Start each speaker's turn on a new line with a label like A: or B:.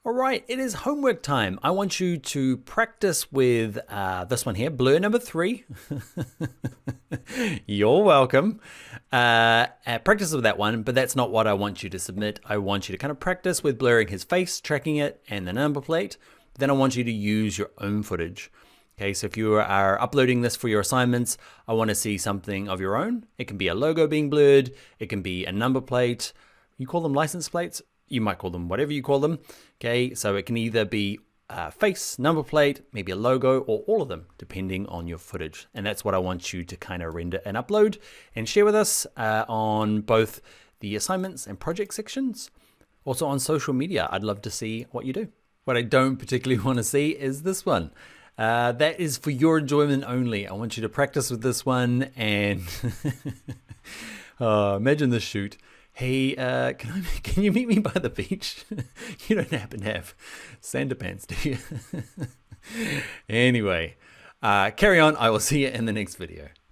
A: All right, it is homework time. I want you to practice with this one here, blur number 3. You're welcome. Practice with that one, but that's not what I want you to submit. I want you to kind of practice with blurring his face, tracking it, and the number plate. Then I want you to use your own footage. Okay, so if you are uploading this for your assignments, I want to see something of your own. It can be a logo being blurred. It can be a number plate. You call them license plates. You might call them whatever you call them. Okay, so it can either be face, number plate, maybe a logo, or all of them, depending on your footage. And that's what I want you to kind of render and upload and share with us on both the assignments and project sections. Also on social media, I'd love to see what you do. What I don't particularly want to see is this one. That is for your enjoyment only. I want you to practice with this one and imagine this shoot. Hey, can you meet me by the beach? You don't happen to have Sanderpants, do you? Anyway, carry on. I will see you in the next video.